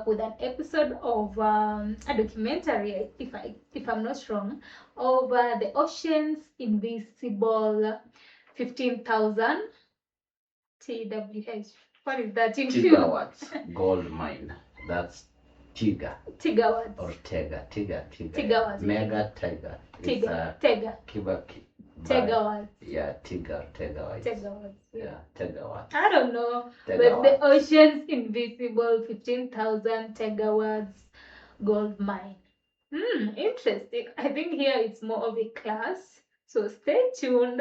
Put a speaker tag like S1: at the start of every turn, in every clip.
S1: with an episode of a documentary, if I'm not wrong, of the ocean's invisible 15,000 TWH. What is that in
S2: Gigawatts. Goldmine. That's Tiga.
S1: Gigawatts.
S2: Or Tega.
S1: Gigawatts.
S2: Mega Tega.
S1: Tega.
S2: Kibaki.
S1: Tegawatts.
S2: Yeah, Tegawatts. Yeah, Tegawatts.
S1: I don't know. But the ocean's invisible 15,000 tegawatts gold mine. Interesting. I think here it's more of a class. So stay tuned.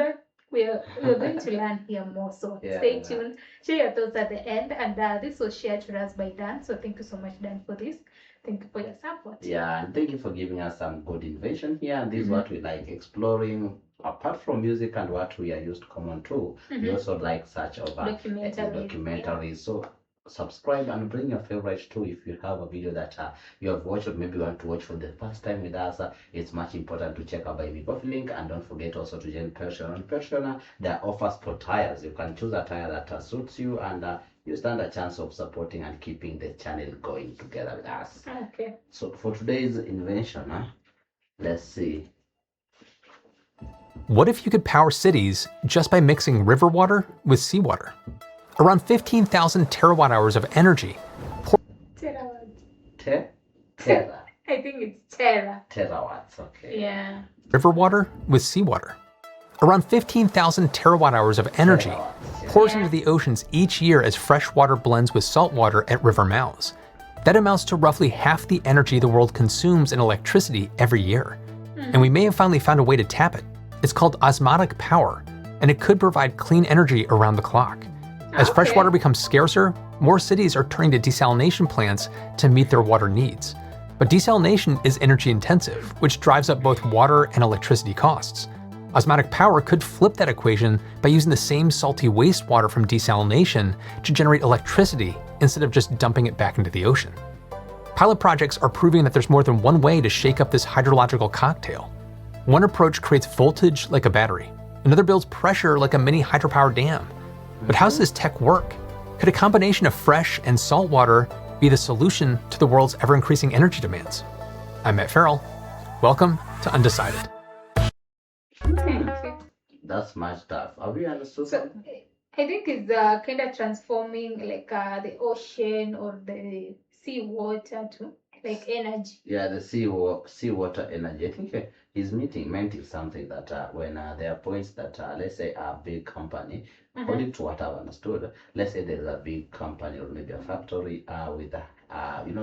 S1: We're going to learn here more. So stay tuned. Share your thoughts at the end. And this was shared to us by Dan. So thank you so much, Dan, for this. Thank you for your support.
S2: Yeah, and thank you for giving us some good invention here. And this is what we like exploring. Apart from music and what we are used common to, we also like such of documentaries. So subscribe and bring your favorite too. If you have a video that you have watched or maybe want to watch for the first time with us, it's much important to check our Buy Me Coffee link. And don't forget also to join Patreon. On Patreon, there are offers for tires. You can choose a tire that suits you, and you stand a chance of supporting and keeping the channel going together with us.
S1: Okay.
S2: So for today's invention, let's see.
S3: What if you could power cities just by mixing river water with seawater? Around 15,000 terawatt hours of energy.
S1: Tera. I think it's tera.
S2: Terawatts, okay.
S1: Yeah.
S3: River water with seawater. Around 15,000 terawatt hours of energy pours into the oceans each year as fresh water blends with salt water at river mouths. That amounts to roughly half the energy the world consumes in electricity every year. And we may have finally found a way to tap it. It's called osmotic power, and it could provide clean energy around the clock. As fresh water becomes scarcer, more cities are turning to desalination plants to meet their water needs. But desalination is energy intensive, which drives up both water and electricity costs. Osmotic power could flip that equation by using the same salty wastewater from desalination to generate electricity instead of just dumping it back into the ocean. Pilot projects are proving that there's more than one way to shake up this hydrological cocktail. One approach creates voltage like a battery. Another builds pressure like a mini hydropower dam. But how does this tech work? Could a combination of fresh and salt water be the solution to the world's ever-increasing energy demands? I'm Matt Farrell. Welcome to Undecided.
S2: That's my stuff. Have you understood?
S1: So, I think it's kind of transforming like the ocean or the sea water to like energy.
S2: Yeah, the seawater energy. I think he's meant something that when there are points that let's say a big company, according to what I've understood, let's say there's a big company or maybe a factory with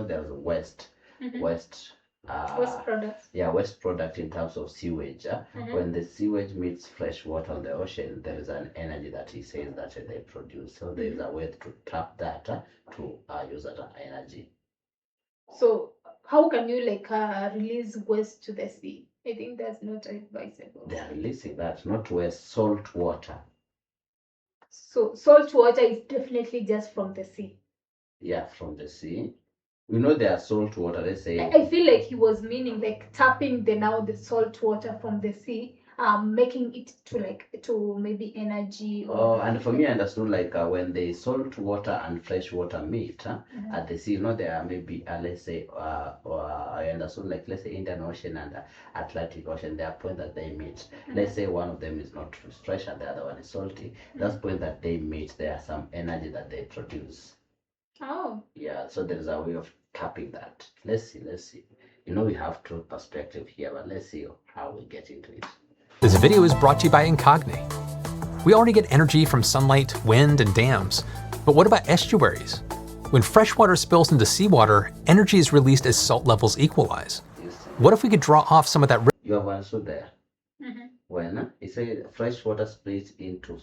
S2: there's waste
S1: products.
S2: Yeah, waste product in terms of sewage. When the sewage meets fresh water on the ocean, there is an energy that he says that they produce. So there is a way to tap that to use that energy.
S1: So how can you release waste to the sea? I think that's not advisable.
S2: They are releasing that, not waste, salt water.
S1: So salt water is definitely just from the sea.
S2: Yeah, from the sea. We know there are salt water. Let's say.
S1: I feel like he was meaning like tapping the salt water from the sea, making it to maybe energy.
S2: And for me, I understood when the salt water and fresh water meet at the sea. There are maybe let's say I understood let's say Indian Ocean and Atlantic Ocean. There are points that they meet. Let's say one of them is not fresh and the other one is salty. That's point that they meet. There are some energy that they produce.
S1: Oh.
S2: Yeah, so there is a way of tapping that. Let's see. We have two perspective here, but let's see how we get into it.
S3: This video is brought to you by Incogni. We already get energy from sunlight, wind, and dams, but what about estuaries? When freshwater spills into seawater, energy is released as salt levels equalize. What if we could draw off some of that?
S2: You have answered there. When it says freshwater splits into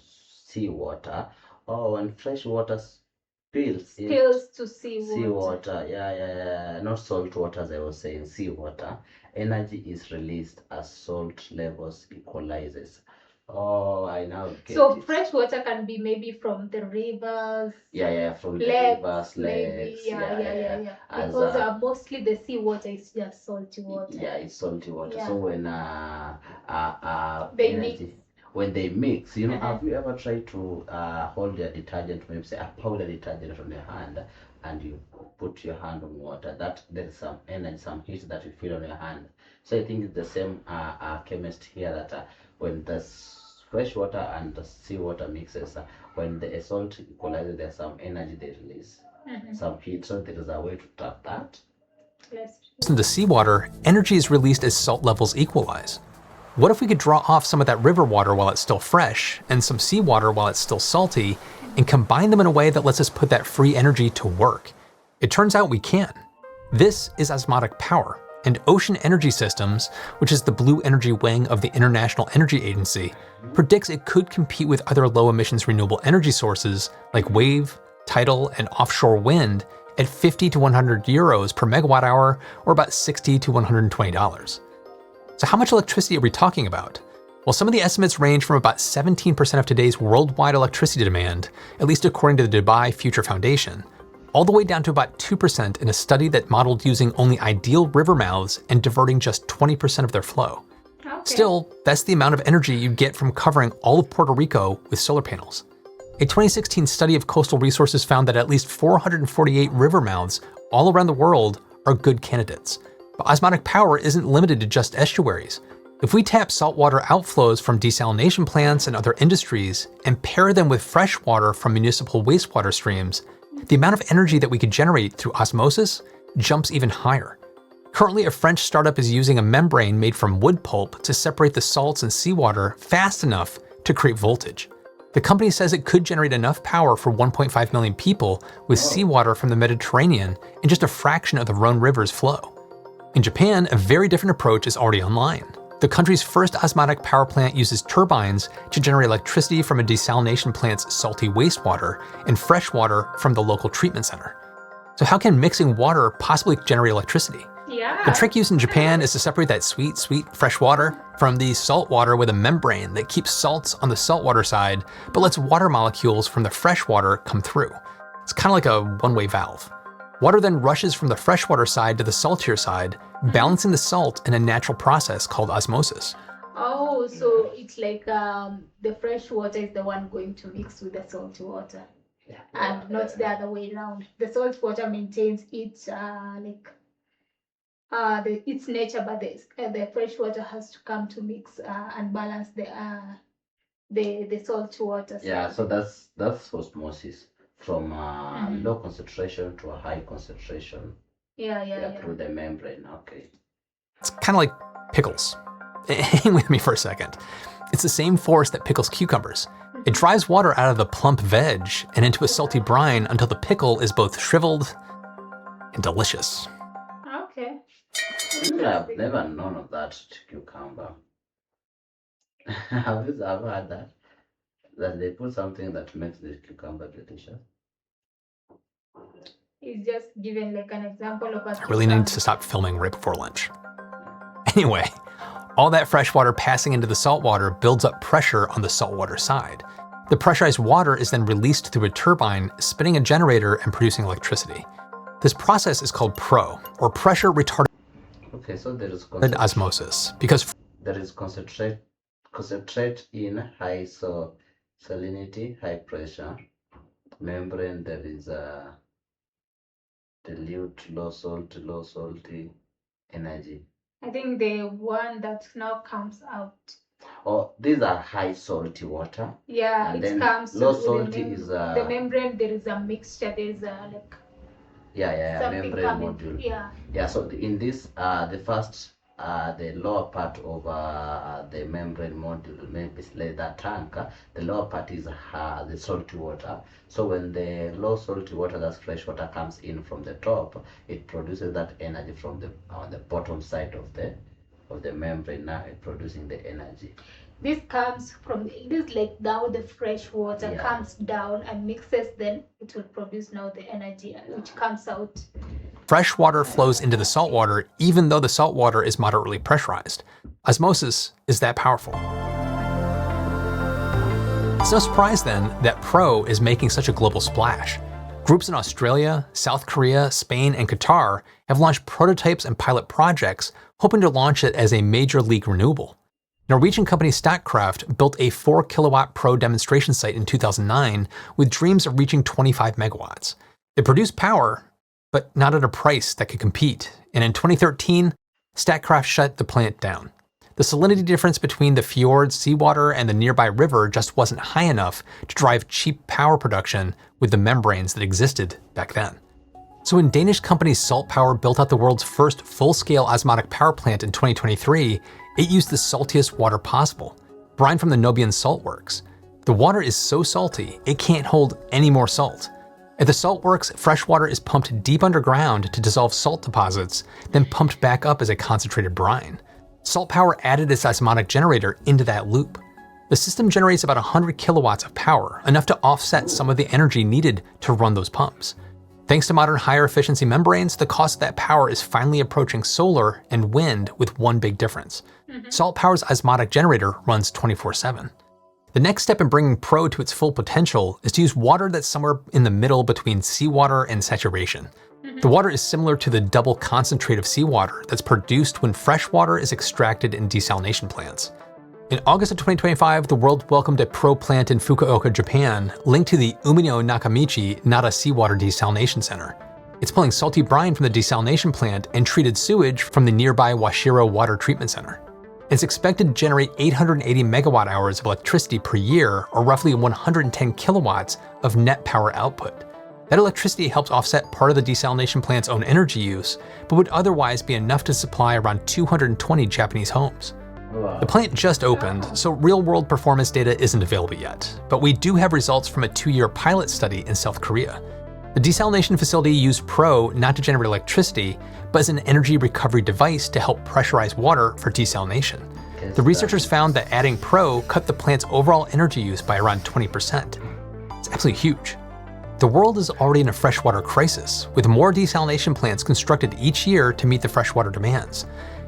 S2: seawater, or when freshwater spills
S1: to seawater.
S2: Yeah. Not salt water, as I was saying, seawater. Energy is released as salt levels equalizes. Oh, I now get
S1: so
S2: it.
S1: Fresh water can be maybe from the rivers.
S2: Yeah, from the rivers, lakes.
S1: Yeah. Because mostly the seawater is just salty water.
S2: Yeah, it's salty water. Yeah. So when
S1: they mix.
S2: When they mix, have you ever tried to hold your detergent, maybe say a powder detergent from your hand, and you put your hand on water, that there is some energy, some heat that you feel on your hand. So I think it's the same chemist here, that when the fresh water and the seawater mixes, when the salt equalizes, there's some energy they release, some heat. So there is a way to trap that.
S3: In the seawater, energy is released as salt levels equalize. What if we could draw off some of that river water while it's still fresh, and some seawater while it's still salty, and combine them in a way that lets us put that free energy to work? It turns out we can. This is osmotic power, and Ocean Energy Systems, which is the blue energy wing of the International Energy Agency, predicts it could compete with other low-emissions renewable energy sources like wave, tidal, and offshore wind at 50 to 100 euros per megawatt hour, or about $60 to $120. So how much electricity are we talking about? Well, some of the estimates range from about 17% of today's worldwide electricity demand, at least according to the Dubai Future Foundation, all the way down to about 2% in a study that modeled using only ideal river mouths and diverting just 20% of their flow.
S1: Okay.
S3: Still, that's the amount of energy you get from covering all of Puerto Rico with solar panels. A 2016 study of coastal resources found that at least 448 river mouths all around the world are good candidates. But osmotic power isn't limited to just estuaries. If we tap saltwater outflows from desalination plants and other industries and pair them with fresh water from municipal wastewater streams, the amount of energy that we could generate through osmosis jumps even higher. Currently, a French startup is using a membrane made from wood pulp to separate the salts and seawater fast enough to create voltage. The company says it could generate enough power for 1.5 million people with seawater from the Mediterranean in just a fraction of the Rhone River's flow. In Japan, a very different approach is already online. The country's first osmotic power plant uses turbines to generate electricity from a desalination plant's salty wastewater and fresh water from the local treatment center. So how can mixing water possibly generate electricity?
S1: Yeah.
S3: The trick used in Japan is to separate that sweet, fresh water from the salt water with a membrane that keeps salts on the saltwater side, but lets water molecules from the fresh water come through. It's kind of like a one-way valve. Water then rushes from the freshwater side to the saltier side, balancing the salt in a natural process called osmosis.
S1: Oh, so it's like the fresh water is the one going to mix with the salty water, and not the other way around. The salt water maintains its its nature, but the fresh water has to come to mix and balance the salt water.
S2: Yeah, so that's osmosis from low concentration to a high concentration.
S1: Yeah.
S2: Through the membrane. Okay.
S3: It's kind of like pickles. Hang with me for a second. It's the same force that pickles cucumbers. It drives water out of the plump veg and into a salty brine until the pickle is both shriveled and delicious.
S1: Okay.
S2: I've never known of that cucumber. Have you ever had that? That they put something that makes the cucumber delicious?
S1: It's just given like an example of a
S3: I really need to stop filming right before lunch. Anyway, all that fresh water passing into the saltwater builds up pressure on the saltwater side. The pressurized water is then released through a turbine, spinning a generator and producing electricity. This process is called PRO, or pressure retarded
S2: so there is
S3: osmosis, because
S2: there is concentrate in high salinity, high pressure membrane. There is a dilute, low salty energy.
S1: I think the one that now comes out.
S2: Oh, these are high salty water.
S1: Yeah,
S2: and
S1: it
S2: then
S1: comes
S2: low
S1: to
S2: salty is
S1: the membrane. There is a mixture. There is a like.
S2: Membrane
S1: coming.
S2: module. So in this the first the lower part of the membrane module, maybe like that tank, the lower part is the salty water. So when the low salty water, that's fresh water, comes in from the top, it produces that energy from the on the bottom side of the membrane. Now it's producing the energy.
S1: This comes from this, like now the fresh water comes down and mixes, then it will produce now the energy which comes out.
S3: Fresh water flows into the saltwater even though the saltwater is moderately pressurized. Osmosis is that powerful. It's no surprise then that PRO is making such a global splash. Groups in Australia, South Korea, Spain, and Qatar have launched prototypes and pilot projects hoping to launch it as a major league renewable. Norwegian company Statkraft built a 4 kilowatt PRO demonstration site in 2009 with dreams of reaching 25 megawatts. It produced power, but not at a price that could compete. And in 2013, Statkraft shut the plant down. The salinity difference between the fjord's seawater and the nearby river just wasn't high enough to drive cheap power production with the membranes that existed back then. So when Danish company Salt Power built out the world's first full-scale osmotic power plant in 2023, it used the saltiest water possible, brine from the Nobian salt works. The water is so salty, it can't hold any more salt. At the salt works, fresh water is pumped deep underground to dissolve salt deposits, then pumped back up as a concentrated brine. Salt Power added its osmotic generator into that loop. The system generates about 100 kilowatts of power, enough to offset some of the energy needed to run those pumps. Thanks to modern higher efficiency membranes, the cost of that power is finally approaching solar and wind with one big difference. Salt Power's osmotic generator runs 24/7. The next step in bringing Pro to its full potential is to use water that's somewhere in the middle between seawater and saturation. The water is similar to the double concentrate of seawater that's produced when fresh water is extracted in desalination plants. In August of 2025, the world welcomed a Pro plant in Fukuoka, Japan, linked to the Umino Nakamichi Nara Seawater Desalination Center. It's pulling salty brine from the desalination plant and treated sewage from the nearby Washiro Water Treatment Center. It's expected to generate 880 megawatt hours of electricity per year, or roughly 110 kilowatts of net power output. That electricity helps offset part of the desalination plant's own energy use, but would otherwise be enough to supply around 220 Japanese homes. The plant just opened, so real-world performance data isn't available yet, but we do have results from a 2-year pilot study in South Korea. The desalination facility used Pro not to generate electricity, but as an energy recovery device to help pressurize water for desalination. The researchers found that adding Pro cut the plant's overall energy use by around 20%. It's absolutely huge. The world is already in a freshwater crisis, with more desalination plants constructed each year to meet the freshwater demands.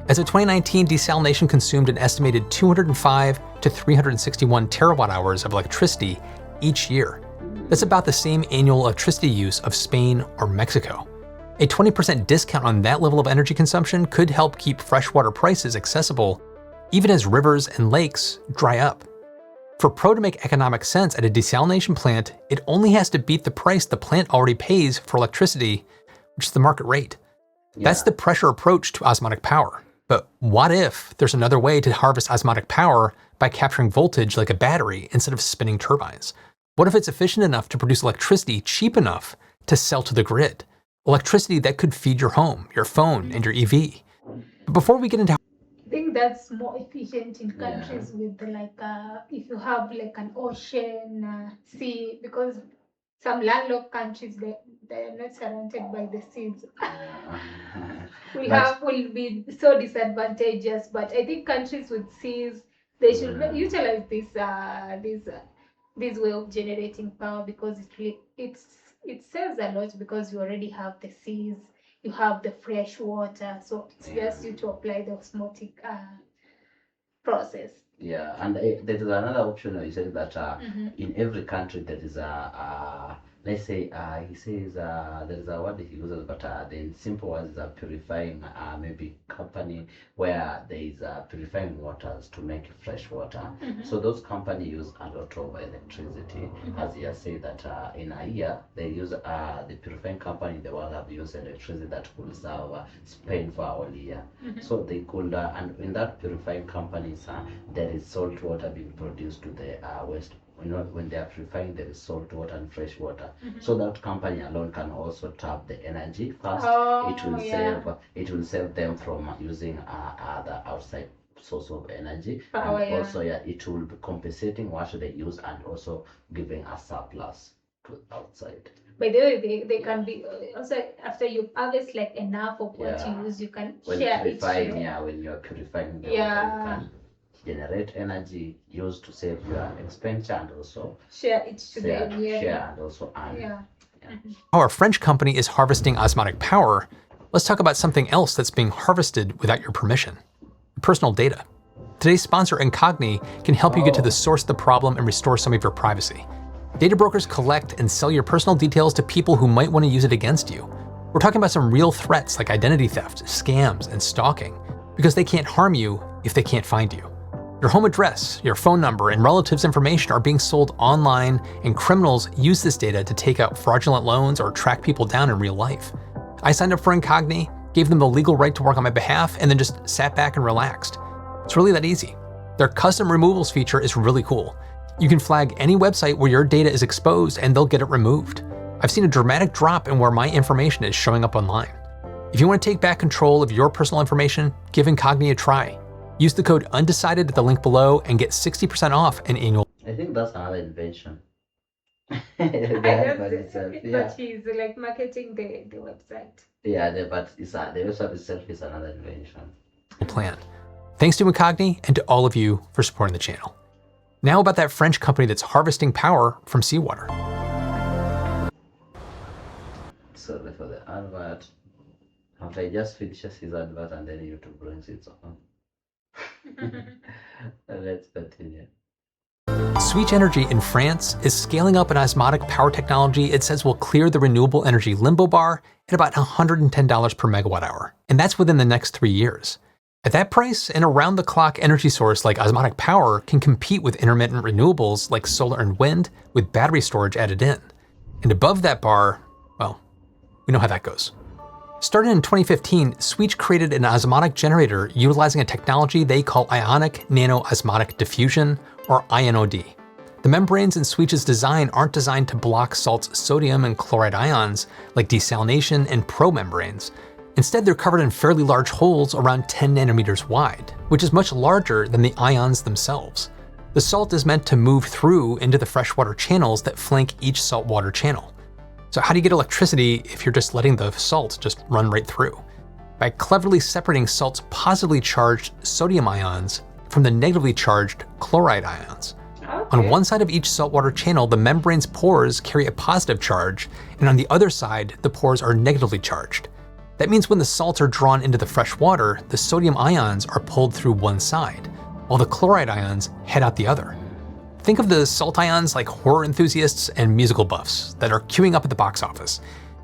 S3: As of 2019, desalination consumed an estimated 205 to 361 terawatt hours of electricity each year. That's about the same annual electricity use of Spain or Mexico. A 20% discount on that level of energy consumption could help keep freshwater prices accessible, even as rivers and lakes dry up. For Pro to make economic sense at a desalination plant, it only has to beat the price the plant already pays for electricity, which is the market rate. That's the pressure approach to osmotic power. But what if there's another way to harvest osmotic power by capturing voltage like a battery instead of spinning turbines? What if it's efficient enough to produce electricity cheap enough to sell to the grid? Electricity that could feed your home, your phone, and your EV. But before we get into
S1: I think that's more efficient in countries with if you have like an ocean, sea, because some landlocked countries they're not surrounded by the seas. will be so disadvantageous. But I think countries with seas they should utilize this way of generating power, because it saves a lot, because you already have the seas, you have the fresh water, so it's just you to apply the osmotic process.
S2: Yeah, and there is another option. You said that in every country there is let's say he says there is a word he uses, but the simple words is a purifying maybe company where there is purifying waters to make fresh water. So those companies use a lot of electricity. As you say that in a year they use the purifying company in the world have used electricity that could serve Spain for a whole year. So they could and in that purifying companies there is salt water being produced to the waste. When they are purifying, there is salt water and fresh water. So that company alone can also tap the energy first. It will save them from using other outside source of energy. Also it will be compensating what they use and also giving a surplus to outside.
S1: By the way, they can be also after you harvest like enough of what you use, you can share it.
S2: When you're purifying the water, you can generate energy used to save your expenditure and also
S1: share it to them.
S2: Share and also earn.
S3: how our French company is harvesting osmotic power, let's talk about something else that's being harvested without your permission: personal data. Today's sponsor, Incogni, can help you get to the source of the problem and restore some of your privacy. Data brokers collect and sell your personal details to people who might want to use it against you. We're talking about some real threats like identity theft, scams, and stalking, because they can't harm you if they can't find you. Your home address, your phone number, and relatives' information are being sold online, and criminals use this data to take out fraudulent loans or track people down in real life. I signed up for Incogni, gave them the legal right to work on my behalf, and then just sat back and relaxed. It's really that easy. Their custom removals feature is really cool. You can flag any website where your data is exposed and they'll get it removed. I've seen a dramatic drop in where my information is showing up online. If you want to take back control of your personal information, give Incogni a try. Use the code UNDECIDED at the link below and get 60% off an annual.
S2: I think that's another invention.
S1: But he's like marketing the website.
S2: Yeah, but the website itself is another invention.
S3: Plan. Thanks to Incogni and to all of you for supporting the channel. Now about that French company that's harvesting power from seawater.
S2: Sorry for the advert. After he just finishes his advert and then YouTube brings it on. Let's continue.
S3: Switch Energy in France is scaling up an osmotic power technology it says will clear the renewable energy limbo bar at about $110 per megawatt hour, and that's within the next 3 years. At that price, an around-the-clock energy source like osmotic power can compete with intermittent renewables like solar and wind with battery storage added in. And above that bar, well, we know how that goes. Started in 2015, Switch created an osmotic generator utilizing a technology they call ionic nano-osmotic diffusion, or INOD. The membranes in Switch's design aren't designed to block salt's sodium and chloride ions like desalination and Pro membranes. Instead, they're covered in fairly large holes around 10 nanometers wide, which is much larger than the ions themselves. The salt is meant to move through into the freshwater channels that flank each saltwater channel. So how do you get electricity if you're just letting the salt just run right through? By cleverly separating salt's positively charged sodium ions from the negatively charged chloride ions.
S1: Okay.
S3: On one side of each saltwater channel, the membrane's pores carry a positive charge, and on the other side, the pores are negatively charged. That means when the salts are drawn into the fresh water, the sodium ions are pulled through one side, while the chloride ions head out the other. Think of the salt ions like horror enthusiasts and musical buffs that are queuing up at the box office.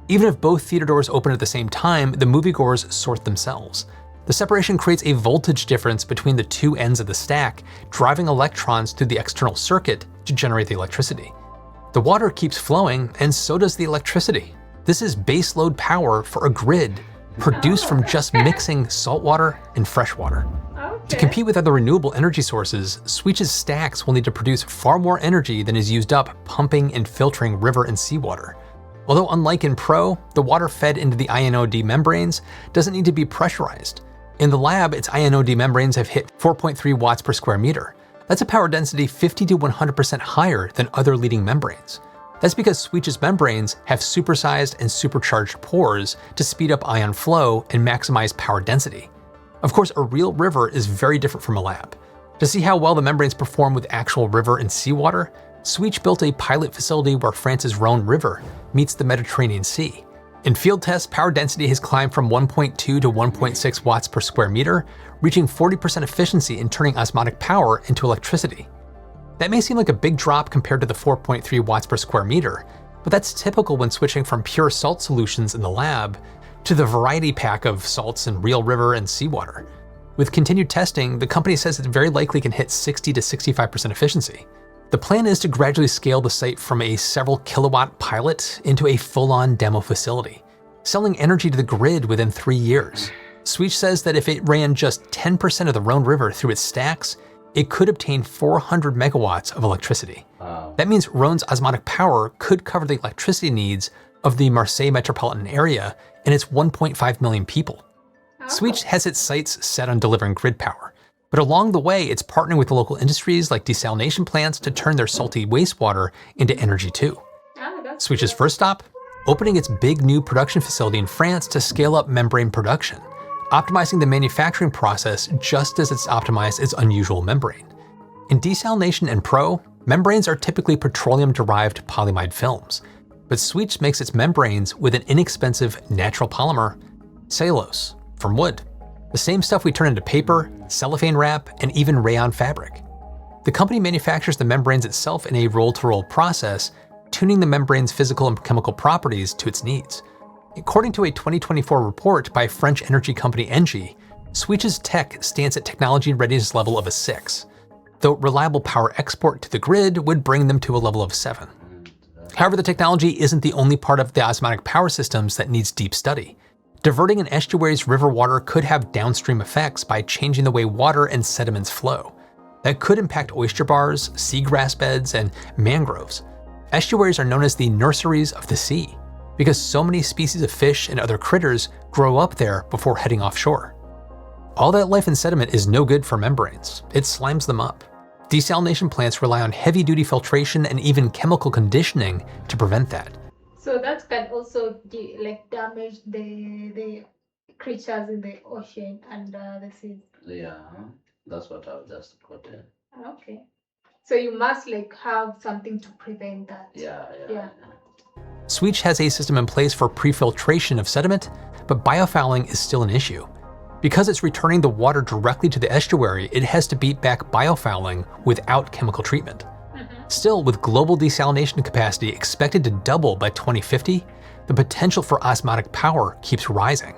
S3: Even if both theater doors open at the same time, the moviegoers sort themselves. The separation creates a voltage difference between the two ends of the stack, driving electrons through the external circuit to generate the electricity. The water keeps flowing, and so does the electricity. This is baseload power for a grid produced from just mixing saltwater and freshwater. To compete with other renewable energy sources, Switch's stacks will need to produce far more energy than is used up pumping and filtering river and seawater. Although unlike in Pro, the water fed into the INOD membranes doesn't need to be pressurized. In the lab, its INOD membranes have hit 4.3 watts per square meter. That's a power density 50 to 100% higher than other leading membranes. That's because Switch's membranes have supersized and supercharged pores to speed up ion flow and maximize power density. Of course, a real river is very different from a lab. To see how well the membranes perform with actual river and seawater, Switch built a pilot facility where France's Rhone River meets the Mediterranean Sea. In field tests, power density has climbed from 1.2 to 1.6 watts per square meter, reaching 40% efficiency in turning osmotic power into electricity. That may seem like a big drop compared to the 4.3 watts per square meter, but that's typical when switching from pure salt solutions in the lab to the variety pack of salts in real river and seawater. With continued testing, the company says it very likely can hit 60 to 65% efficiency. The plan is to gradually scale the site from a several kilowatt pilot into a full-on demo facility, selling energy to the grid within 3 years. Switch says that if it ran just 10% of the Rhone River through its stacks, it could obtain 400 megawatts of electricity.
S2: Wow.
S3: That means Rhone's osmotic power could cover the electricity needs of the Marseille metropolitan area and its 1.5 million people. Switch has its sights set on delivering grid power, but along the way, it's partnering with local industries like desalination plants to turn their salty wastewater into energy too. Switch's first stop? Opening its big new production facility in France to scale up membrane production, optimizing the manufacturing process just as it's optimized its unusual membrane. In desalination and Pro, membranes are typically petroleum-derived polyimide films, but Switch makes its membranes with an inexpensive natural polymer, cellulose, from wood. The same stuff we turn into paper, cellophane wrap, and even rayon fabric. The company manufactures the membranes itself in a roll-to-roll process, tuning the membrane's physical and chemical properties to its needs. According to a 2024 report by French energy company Engie, Switch's tech stands at technology readiness level of a 6. though reliable power export to the grid would bring them to a level of 7. However, the technology isn't the only part of the osmotic power systems that needs deep study. Diverting an estuary's river water could have downstream effects by changing the way water and sediments flow. That could impact oyster bars, seagrass beds, and mangroves. Estuaries are known as the nurseries of the sea, because so many species of fish and other critters grow up there before heading offshore. All that life in sediment is no good for membranes. It slimes them up. Desalination plants rely on heavy-duty filtration and even chemical conditioning to prevent that.
S1: So that can also damage the creatures in the ocean and the seas.
S2: Yeah, that's what I've just quoted.
S1: Okay. So you must have something to prevent that.
S2: Yeah.
S3: Switch has a system in place for pre-filtration of sediment, but biofouling is still an issue. Because it's returning the water directly to the estuary, it has to beat back biofouling without chemical treatment. Still, with global desalination capacity expected to double by 2050, the potential for osmotic power keeps rising.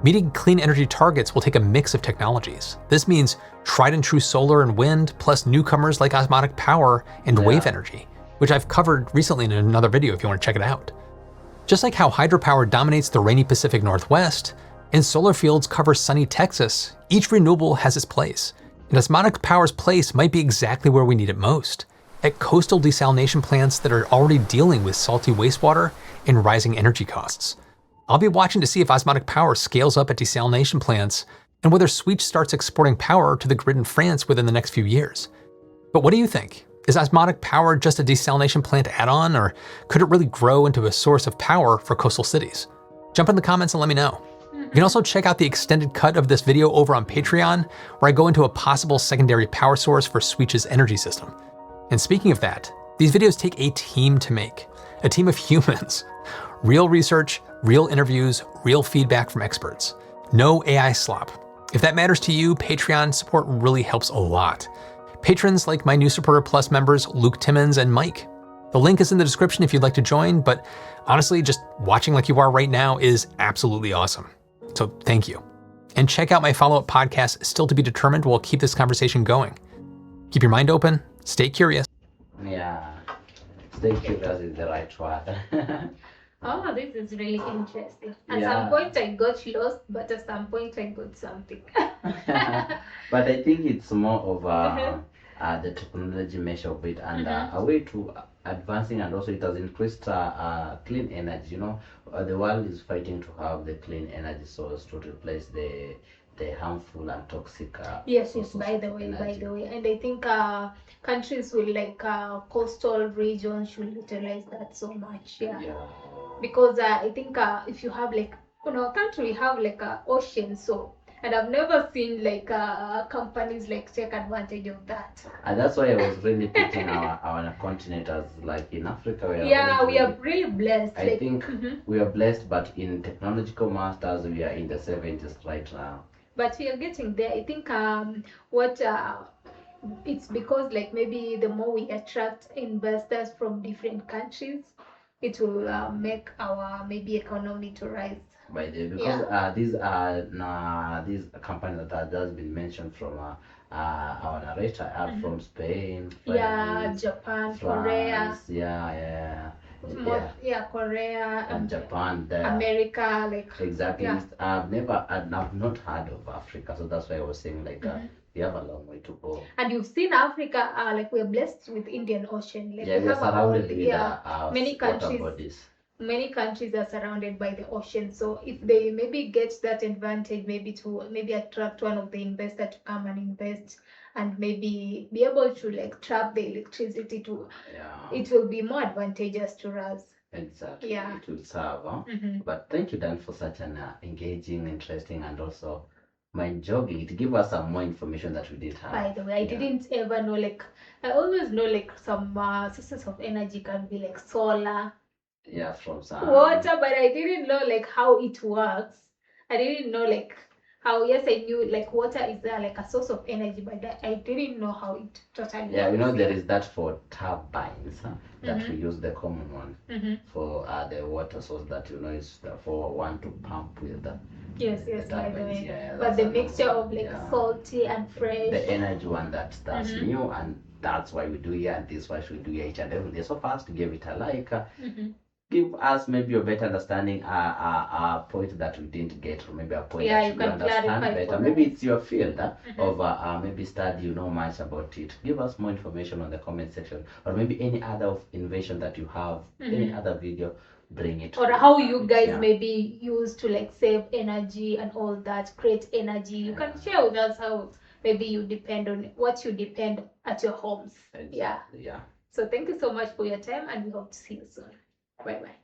S3: Meeting clean energy targets will take a mix of technologies. This means tried and true solar and wind, plus newcomers like osmotic power and wave energy, which I've covered recently in another video if you want to check it out. Just like how hydropower dominates the rainy Pacific Northwest, and solar fields cover sunny Texas, each renewable has its place. And osmotic power's place might be exactly where we need it most, at coastal desalination plants that are already dealing with salty wastewater and rising energy costs. I'll be watching to see if osmotic power scales up at desalination plants and whether Switch starts exporting power to the grid in France within the next few years. But what do you think? Is osmotic power just a desalination plant add-on, or could it really grow into a source of power for coastal cities? Jump in the comments and let me know. You can also check out the extended cut of this video over on Patreon, where I go into a possible secondary power source for Switch's energy system. And speaking of that, these videos take a team to make, a team of humans. Real research, real interviews, real feedback from experts. No AI slop. If that matters to you, Patreon support really helps a lot. Patrons like my new Supporter Plus members, Luke Timmons and Mike. The link is in the description if you'd like to join, but honestly, just watching like you are right now is absolutely awesome. So thank you. And check out my follow-up podcast, Still to be Determined. We'll keep this conversation going. Keep your mind open, stay curious.
S2: Yeah, stay curious is the right word.
S1: Oh, this is really interesting. At some point I got lost, but at some point I got something.
S2: But I think it's more of the technology measure of it and a way to advancing, and also it has increased clean energy. The world is fighting to have the clean energy source to replace the harmful and toxic
S1: yes, by the way, and I think countries with coastal regions should utilize that so much. Because I think if you have our country, we have a ocean, so, and I've never seen companies take advantage of that.
S2: And that's why I was really picking our continent as in Africa.
S1: We are really blessed.
S2: I think we are blessed, but in technological masters we are in the 70s right now.
S1: But we are getting there. I think it's because maybe the more we attract investors from different countries, it will make our maybe economy to rise.
S2: By the because these companies that have just been mentioned from our narrator are from Spain, France,
S1: Japan,
S2: France,
S1: Korea. Korea
S2: and Japan,
S1: America,
S2: exactly. I've not heard of Africa, so that's why I was saying we have a long way to go.
S1: And you've seen Africa, we're blessed with Indian Ocean.
S2: We are surrounded with
S1: many countries.
S2: Bodies.
S1: Many countries are surrounded by the ocean, so if they maybe get that advantage, maybe to attract one of the investors to come and invest, and maybe be able to trap the electricity it will be more advantageous to us.
S2: Exactly. It will serve. But thank you, Dan, for such an engaging, interesting, and also mind-jogging. It gives us some more information that we didn't have.
S1: By the way, I didn't ever know I always know some sources of energy can be solar.
S2: From sun.
S1: Water, but I didn't know how it works. I didn't know how, yes, I knew like water is there like a source of energy, but I didn't know how it totally
S2: Yeah,
S1: works.
S2: there is that for turbines, that we use the common one for the water source that is for one to pump with the
S1: Yes,
S2: the
S1: by the
S2: turbines.
S1: way.
S2: Yeah,
S1: But
S2: that's
S1: the
S2: another
S1: mixture of
S2: one.
S1: like
S2: Yeah.
S1: salty and fresh.
S2: The energy one that's new, and that's why we do here, and this is why we do here each and every day. So first, give it a like. Give us maybe a better understanding, a point that we didn't get, or maybe a point
S1: Yeah,
S2: that
S1: you
S2: you
S1: can
S2: understand
S1: clarify
S2: better.
S1: for
S2: Maybe
S1: us.
S2: it's your field of maybe study, you know much about it. Give us more information on the comment section, or maybe any other invention that you have, any other video, bring it.
S1: Or how you guys maybe use to like save energy and all that, create energy. You can share with us how maybe you depend on what you depend at your homes.
S2: Exactly. Yeah.
S1: So thank you so much for your time, and we hope to see you soon. Bye bye.